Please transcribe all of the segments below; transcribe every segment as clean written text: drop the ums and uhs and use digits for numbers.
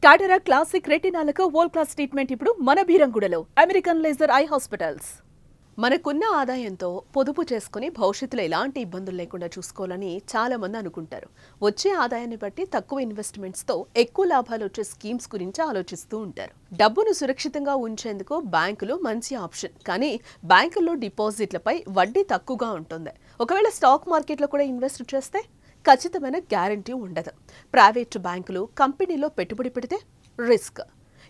Cataract classic రెటినాలకు world class treatment ఇప్పుడు మన బీరంగూడలో అమెరికన్ లేజర్ ఐ హాస్పిటల్స్. మనకున్న ఆదాయంతో పొదుపు చేసుకుని భవిష్యత్తులో ఎలాంటి ఇబ్బందులు లేకుండా చూసుకోవాలని చాలా మంది అనుకుంటారు. వచ్చే ఆదాయాన్ని బట్టి తక్కువ ఇన్వెస్ట్మెంట్స్తో ఎక్కువ లాభాలు వచ్చే స్కీమ్స్ గురించి ఆలోచిస్తూ ఉంటారు. డబ్బును సురక్షితంగా ఉంచేందుకు బ్యాంకులు మంచి ఆప్షన్. కానీ బ్యాంకుల్లో డిపాజిట్లపై వడ్డీ తక్కువగా ఉంటుంది. ఒకవేళ స్టాక్ మార్కెట్లో కూడా ఇన్వెస్ట్ చేస్తే ఖచ్చితమైన గ్యారంటీ ఉండదు. ప్రైవేటు బ్యాంకులు కంపెనీలో పెట్టుబడి పెడితే రిస్క్.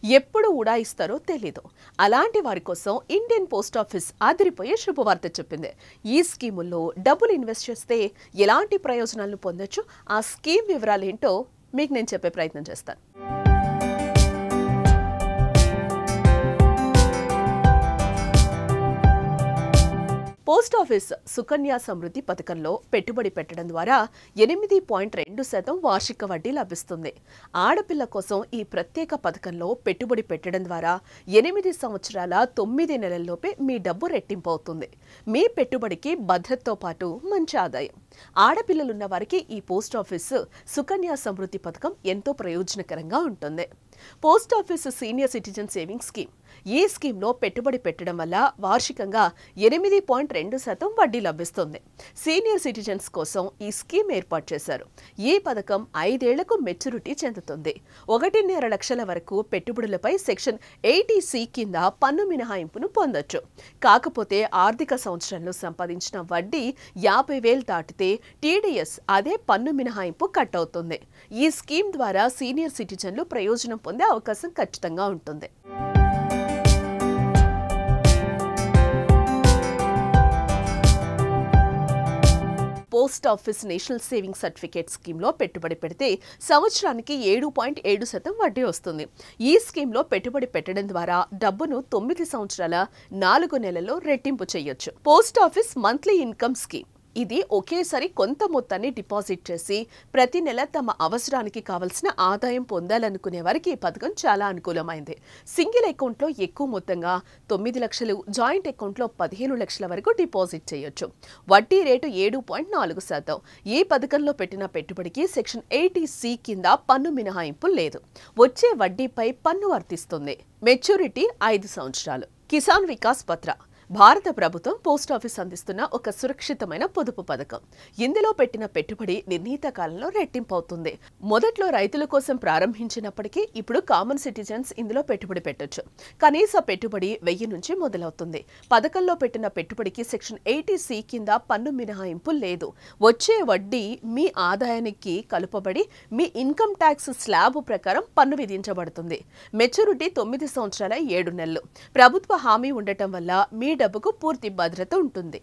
ఎప్పుడు ఉడాయిస్తారో తెలీదు. అలాంటి వారి కోసం ఇండియన్ పోస్ట్ ఆఫీస్ ఆదిరిపోయే శుభవార్త చెప్పింది. ఈ స్కీముల్లో డబ్బులు ఇన్వెస్ట్ చేస్తే ఎలాంటి ప్రయోజనాలను పొందొచ్చు, ఆ స్కీమ్ వివరాలు ఏంటో మీకు నేను చెప్పే ప్రయత్నం చేస్తాను. పోస్ట్ ఆఫీస్ సుకన్య సమృద్ధి పథకంలో పెట్టుబడి పెట్టడం ద్వారా 8.2% వార్షిక వడ్డీ లభిస్తుంది. ఆడపిల్ల కోసం ఈ ప్రత్యేక పథకంలో పెట్టుబడి పెట్టడం ద్వారా 8 సంవత్సరాల 9 నెలల్లోపే మీ డబ్బు రెట్టింపు అవుతుంది. మీ పెట్టుబడికి భద్రతతో పాటు మంచి ఆదాయం. ఆడపిల్లలున్న వారికి ఈ పోస్ట్ ఆఫీస్ సుకన్య సమృద్ధి పథకం ఎంతో ప్రయోజనకరంగా ఉంటుంది. Post office senior citizen savings scheme. ఈ స్కీమ్లో పెట్టుబడి పెట్టడం వల్ల వార్షికంగా 8.2% వడ్డీ లభిస్తుంది. సీనియర్ సిటిజన్స్ కోసం ఈ స్కీమ్ ఏర్పాటు చేశారు. ఈ పథకం 5 ఏళ్లకు మెచ్యూరిటీ చెందుతుంది. 1.5 లక్షల వరకు పెట్టుబడులపై సెక్షన్ 80C కింద పన్ను మినహాయింపును పొందొచ్చు. కాకపోతే ఆర్థిక సంవత్సరంలో సంపాదించిన వడ్డీ 50,000 దాటితే TDS అదే పన్ను మినహాయింపు కట్ అవుతుంది. ఈ స్కీమ్ ద్వారా సీనియర్ సిటిజన్లు ప్రయోజనం పొందే అవకాశం ఖచ్చితంగా ఉంటుంది. Post office national saving certificate స్కీమ్లో పెట్టుబడి పెడితే సంవత్సరానికి 7.7% వడ్డీ వస్తుంది. ఈ స్కీమ్లో పెట్టుబడి పెట్టడం ద్వారా డబ్బును 9 సంవత్సరాల 4 నెలల్లో రెట్టింపు చేయొచ్చు. Post office monthly income scheme. ఇది ఒకేసారి కొంత మొత్తాన్ని డిపాజిట్ చేసి ప్రతి నెల తమ అవసరానికి కావలసిన ఆదాయం పొందాలనుకునే వారికి ఈ పథకం చాలా అనుకూలమైంది. సింగిల్ అకౌంట్లో ఎక్కువ మొత్తంగా 9 లక్షలు, జాయింట్ అకౌంట్లో 15 లక్షల వరకు డిపాజిట్ చేయొచ్చు. వడ్డీ రేటు 7.4%. ఈ పథకంలో పెట్టిన పెట్టుబడికి సెక్షన్ 80C కింద పన్ను మినహాయింపు లేదు. వచ్చే వడ్డీపై పన్ను వర్తిస్తుంది. మెచ్యూరిటీ 5 సంవత్సరాలు. కిసాన్ వికాస్ పత్ర. భారత ప్రభుత్వం పోస్ట్ ఆఫీస్ అందిస్తున్న ఒక సురక్షితమైన పొదుపు పథకం. ఇందులో పెట్టిన పెట్టుబడి నిర్ణీత కాలంలో రెట్టింపు అవుతుంది. మొదట్లో రైతుల కోసం ప్రారంభించినప్పటికీ ఇప్పుడు కామన్ సిటిజన్స్ ఇందులో పెట్టుబడి పెట్టొచ్చు. కనీస పెట్టుబడి 1000 నుంచి మొదలవుతుంది. పథకంలో పెట్టిన పెట్టుబడికి సెక్షన్ 80C కింద పన్ను మినహాయింపు లేదు. వచ్చే వడ్డీ మీ ఆదాయానికి కలుపబడి మీ ఇన్కమ్ ట్యాక్స్ స్లాబ్ ప్రకారం పన్ను విధించబడుతుంది. మెచ్యూరిటీ 9 సంవత్సరాల 7 నెలలు. ప్రభుత్వ హామీ ఉండటం వల్ల మీ డబ్బుకు పూర్తి భద్రత ఉంటుంది.